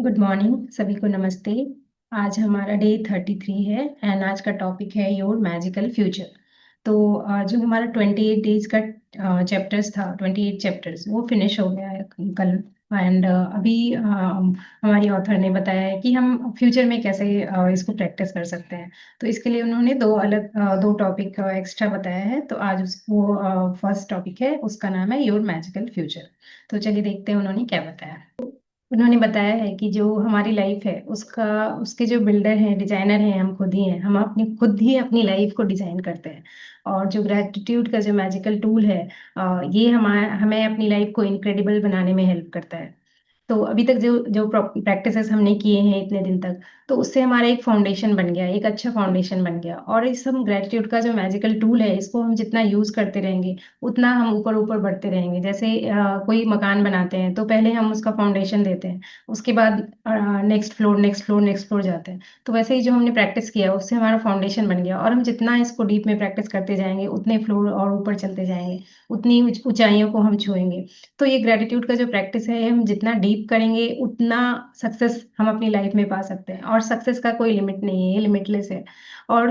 Good morning सभी को नमस्ते। आज हमारा डे 33 है एंड आज का टॉपिक है योर मैजिकल फ्यूचर। तो जो हमारा 28 डेज का चैप्टर्स था, 28 चैप्टर्स वो फिनिश हो गया है कल। एंड अभी हमारी ऑथर ने बताया है कि हम फ्यूचर में कैसे इसको प्रैक्टिस कर सकते हैं। तो इसके लिए उन्होंने दो टॉपिक एक्स्ट्रा बताया है। तो आज उसको फर्स्ट टॉपिक है, उसका नाम है योर मैजिकल फ्यूचर। तो चलिए देखते हैं उन्होंने क्या बताया। उन्होंने बताया है कि जो हमारी लाइफ है उसका उसके जो बिल्डर हैं, डिजाइनर हैं, हम खुद ही हैं। हम अपनी खुद ही अपनी लाइफ को डिजाइन करते हैं। और जो ग्रेटिट्यूड का जो मैजिकल टूल है, ये हमें अपनी लाइफ को इनक्रेडिबल बनाने में हेल्प करता है। तो अभी तक जो जो प्रैक्टिसेस हमने किए हैं इतने दिन तक, तो उससे हमारा एक फाउंडेशन बन गया, एक अच्छा फाउंडेशन बन गया। और इस हम ग्रेटिट्यूड का जो मैजिकल टूल है, इसको हम जितना यूज करते रहेंगे उतना हम ऊपर ऊपर बढ़ते रहेंगे। जैसे कोई मकान बनाते हैं तो पहले हम उसका फाउंडेशन देते हैं, उसके बाद next floor next floor next floor जाते हैं। तो वैसे ही जो हमने प्रैक्टिस किया उससे हमारा फाउंडेशन बन गया, और हम जितना इसको डीप में प्रैक्टिस करते जाएंगे उतने फ्लोर और ऊपर चलते जाएंगे, उतनी ऊंचाइयों को हम छुएंगे। तो ये ग्रेटिट्यूड का जो प्रैक्टिस है, हम जितना डीप करेंगे उतना सक्सेस हम अपनी लाइफ में पा सकते हैं। और सक्सेस का कोई लिमिट नहीं है, ये लिमिटलेस है। और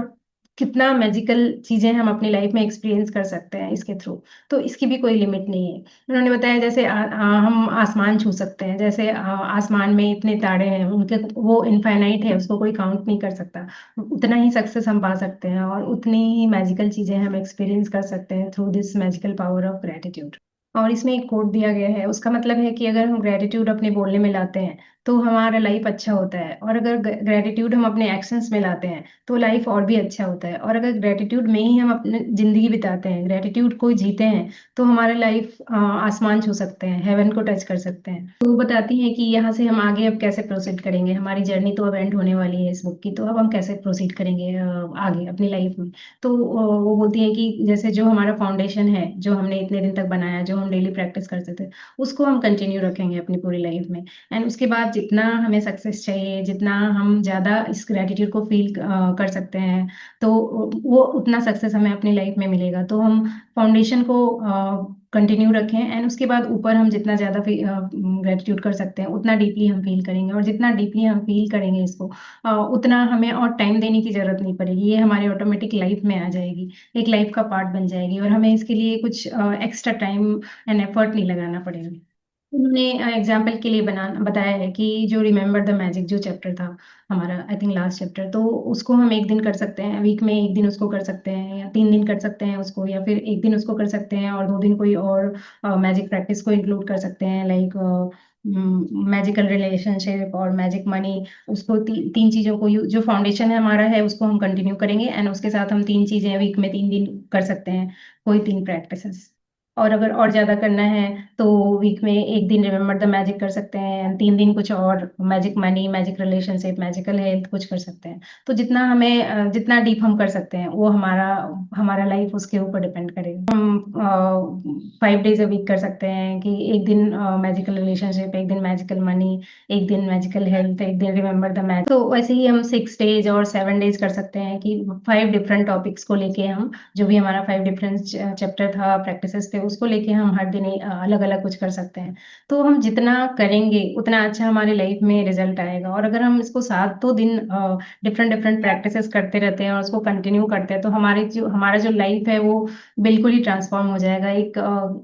कितना मैजिकल चीजें हम अपनी लाइफ में एक्सपीरियंस कर सकते हैं इसके थ्रू। तो इसकी भी कोई लिमिट नहीं है। उन्होंने बताया जैसे हम आसमान छू सकते हैं। जैसे आसमान में इतने तारे हैं, उनके वो इनफाइनाइट है, उसको कोई काउंट नहीं कर सकता। उतना ही सक्सेस हम पा सकते हैं और उतनी ही मैजिकल चीजें हम एक्सपीरियंस कर सकते हैं through this magical power of gratitude. और इसमें एक कोट दिया गया है, उसका मतलब है कि अगर हम ग्रेटिट्यूड अपने बोलने में लाते हैं तो हमारा लाइफ अच्छा होता है। और अगर ग्रेटिट्यूड हम अपने एक्शंस में लाते हैं तो लाइफ और भी अच्छा होता है। और अगर ग्रेटिट्यूड में ही हम अपनी जिंदगी बिताते हैं, ग्रेटिट्यूड को जीते हैं, तो हमारा लाइफ आसमान छू सकते हैं, हेवन को टच कर सकते हैं। तो वो बताती हैं कि यहाँ से हम आगे अब कैसे प्रोसीड करेंगे। हमारी जर्नी तो अब एंड होने वाली है इस बुक की, तो अब हम कैसे प्रोसीड करेंगे आगे अपनी लाइफ में। तो वो बोलती हैं कि जैसे जो हमारा फाउंडेशन है, जो हमने इतने दिन तक बनाया, जो हम डेली प्रैक्टिस करते थे, उसको हम कंटिन्यू रखेंगे अपनी पूरी लाइफ में। एंड उसके बाद जितना हमें सक्सेस चाहिए, जितना हम ज़्यादा इस ग्रेटिट्यूड को फील कर सकते हैं, तो वो उतना सक्सेस हमें अपनी लाइफ में मिलेगा। तो हम फाउंडेशन को कंटिन्यू रखें, एंड उसके बाद ऊपर हम जितना ज़्यादा ग्रेटिट्यूड कर सकते हैं उतना डीपली हम फील करेंगे। और जितना डीपली हम फील करेंगे इसको, उतना हमें और टाइम देने की जरूरत नहीं पड़ेगी। ये हमारे ऑटोमेटिक लाइफ में आ जाएगी, एक लाइफ का पार्ट बन जाएगी, और हमें इसके लिए कुछ एक्स्ट्रा टाइम एंड एफर्ट नहीं लगाना पड़ेगा। उन्होंने एग्जाम्पल के लिए बताया है कि जो रिमेम्बर द मैजिक जो चैप्टर था हमारा, आई थिंक लास्ट चैप्टर, तो उसको हम एक दिन कर सकते हैं, वीक में एक दिन उसको कर सकते हैं, या 3 दिन कर सकते हैं उसको, या फिर एक दिन उसको कर सकते हैं और 2 दिन कोई और मैजिक प्रैक्टिस को इंक्लूड कर सकते हैं, लाइक मैजिकल रिलेशनशिप और मैजिक मनी। उसको तीन चीजों को जो फाउंडेशन है हमारा है उसको हम कंटिन्यू करेंगे, एंड उसके साथ हम 3 चीजें वीक में 3 दिन कर सकते हैं, कोई 3 प्रैक्टिसेस। और अगर और ज्यादा करना है तो वीक में एक दिन रिमेम्बर द मैजिक कर सकते हैं, 3 दिन कुछ और magic money, magic relationship, magical health कुछ कर सकते हैं। तो जितना हमें जितना डीप हम कर सकते हैं वो हमारा हमारा लाइफ उसके ऊपर डिपेंड करेगा। हम 5 डेज अ वीक कर सकते हैं कि एक दिन मैजिकल रिलेशनशिप, एक दिन मैजिकल मनी, एक दिन मैजिकल हेल्थ, एक दिन रिमेम्बर द मैजिक। तो वैसे ही हम 6 डेज और 7 डेज कर सकते हैं कि 5 डिफरेंट टॉपिक्स को लेके हम, जो भी हमारा 5 डिफरेंट चैप्टर था, प्रैक्टिसेस थे, उसको लेके हम हर दिन अलग अलग कुछ कर सकते हैं। तो हम जितना करेंगे उतना अच्छा हमारी लाइफ में रिजल्ट आएगा। और अगर हम इसको 7 दिन डिफरेंट डिफरेंट प्रैक्टिसेस करते रहते हैं और उसको कंटिन्यू करते हैं, तो हमारा जो लाइफ है वो बिल्कुल ही ट्रांसफॉर्म हो जाएगा, एक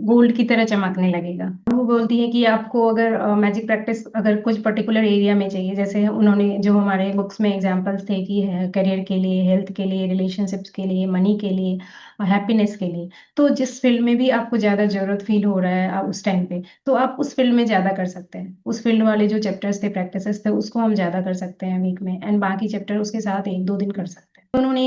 गोल्ड की तरह चमकने लगेगा। वो बोलती है कि आपको अगर मैजिक प्रैक्टिस अगर कुछ पर्टिकुलर एरिया में चाहिए, जैसे उन्होंने जो हमारे बुक्स में एग्जांपल्स थे कि करियर के लिए, हेल्थ के लिए, रिलेशनशिप्स के लिए, मनी के लिए, हैप्पीनेस के लिए, तो जिस फील्ड में भी आपको ज्यादा जरूरत फील हो रहा है उस टाइम पे, तो आप उस फील्ड में ज्यादा कर सकते हैं। उस फील्ड वाले जो चैप्टर्स थे, प्रैक्टिसेस थे, उसको हम ज्यादा कर सकते हैं वीक में, एंड बाकी चैप्टर उसके साथ 1-2 दिन कर सकते हैं। उन्होंने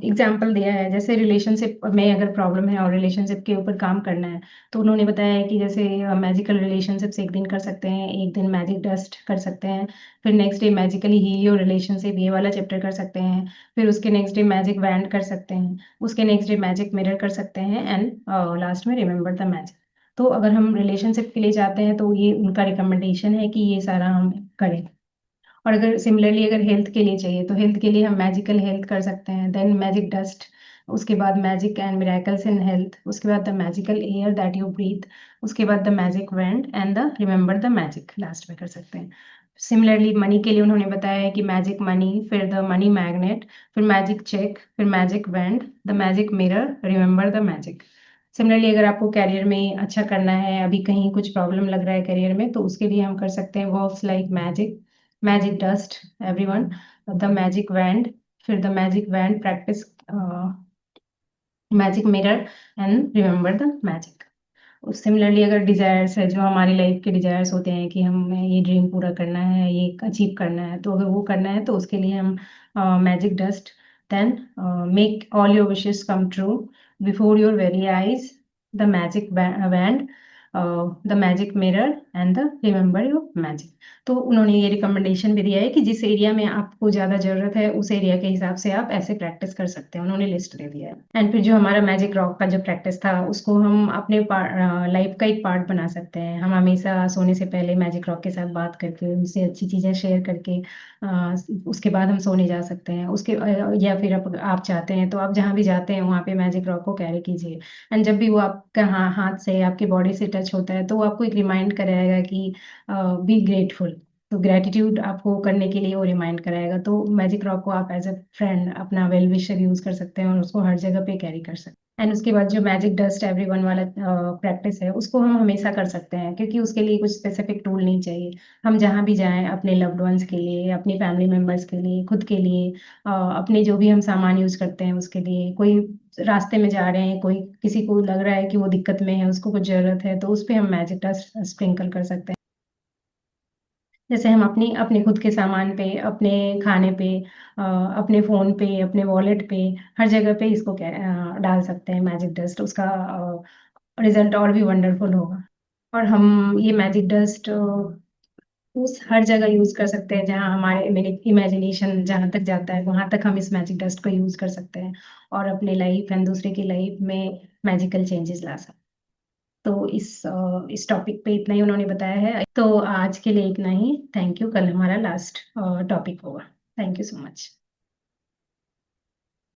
एग्जाम्पल दिया है, जैसे रिलेशनशिप में अगर प्रॉब्लम है और रिलेशनशिप के ऊपर काम करना है, तो उन्होंने बताया है कि जैसे मैजिकल रिलेशनशिप्स एक दिन कर सकते हैं, एक दिन मैजिक डस्ट कर सकते हैं, फिर next day magically heal your relationship, ये वाला चैप्टर कर सकते हैं, फिर उसके नेक्स्ट डे मैजिक बैंड कर सकते हैं, उसके नेक्स्ट डे मैजिक मिरर कर सकते हैं, एंड लास्ट में रिमेम्बर द मैजिक। तो अगर हम रिलेशनशिप के लिए जाते हैं तो ये उनका रिकमेंडेशन है कि ये सारा हम करें। और अगर सिमिलरली अगर हेल्थ के लिए चाहिए, तो हेल्थ के लिए हम मैजिकल हेल्थ कर सकते हैं, देन मैजिक डस्ट, उसके बाद magic and miracles in health, उसके बाद the magical air that you breathe, उसके बाद the magic wand, and the remember the magic last में कर सकते हैं। सिमिलरली मनी के लिए उन्होंने बताया है कि मैजिक मनी, फिर द मनी मैग्नेट, फिर मैजिक चेक, फिर magic band, the magic mirror, remember the magic. Similarly अगर आपको कैरियर में अच्छा करना है, अभी कहीं कुछ प्रॉब्लम लग रहा है कैरियर में, तो उसके लिए हम कर सकते हैं verbs like magic, magic dust, everyone, the magic band, फिर the magic band practice, magic mirror and remember the magic. Similarly अगर डिजायर्स है, जो हमारी लाइफ के डिजायर्स होते हैं कि हमें ये ड्रीम पूरा करना है, ये अचीव करना है, तो अगर वो करना है तो उसके लिए हम magic dust, then make all your wishes come true before your very eyes, the magic band, the magic mirror and the remember your magic. तो उन्होंने ये रिकमेंडेशन भी दिया है कि जिस एरिया में आपको ज़्यादा ज़रूरत है उस एरिया के हिसाब से आप ऐसे प्रैक्टिस कर सकते हैं, उन्होंने लिस्ट दे दिया है। एंड फिर जो हमारा मैजिक रॉक का जो प्रैक्टिस था, उसको हम अपने लाइफ का एक पार्ट बना सकते हैं। हम हमेशा सोने से पहले मैजिक रॉक के साथ बात करके, उनसे अच्छी चीज़ें शेयर करके उसके बाद हम सोने जा सकते हैं। या फिर आप चाहते हैं तो आप जहाँ भी जाते हैं वहाँ पे मैजिक रॉक को कैरी कीजिए। एंड जब भी वो आपका हाथ से, आपकी बॉडी से टच होता है, तो वो आपको एक रिमाइंड कराएगा कि बी ग्रेटफुल। तो ग्रेटिट्यूड आपको करने के लिए वो रिमाइंड कराएगा। तो मैजिक रॉक को आप एज अ फ्रेंड, अपना वेल विशर यूज कर सकते हैं और उसको हर जगह पे कैरी कर सकते हैं। एंड उसके बाद जो मैजिक डस्ट एवरीवन वाला प्रैक्टिस है, उसको हम हमेशा कर सकते हैं, क्योंकि उसके लिए कुछ स्पेसिफिक टूल नहीं चाहिए। हम जहाँ भी जाएं, अपने लव्ड वंस के लिए, अपनी फैमिली मेंबर्स के लिए, खुद के लिए, अपने जो भी हम सामान यूज करते हैं उसके लिए, कोई रास्ते में जा रहे हैं, कोई किसी को लग रहा है कि वो दिक्कत में है, उसको कुछ जरूरत है, तो उस पे हम मैजिक डस्ट स्प्रिंकल कर सकते हैं। जैसे हम अपनी अपने खुद के सामान पे, अपने खाने पे, अपने फोन पे, अपने वॉलेट पे, हर जगह पे इसको डाल सकते हैं मैजिक डस्ट। उसका रिजल्ट और भी वंडरफुल होगा। और हम ये मैजिक डस्ट उस हर जगह यूज कर सकते हैं जहाँ हमारे मेरे इमेजिनेशन जहाँ तक जाता है, वहां तक हम इस मैजिक डस्ट को यूज कर सकते हैं और अपने लाइफ एंड दूसरे की लाइफ में मैजिकल चेंजेस ला सकते हैं। तो इस टॉपिक पे इतना ही उन्होंने बताया है। तो आज के लिए इतना ही। Thank you. कल हमारा लास्ट टॉपिक होगा। Thank you so much.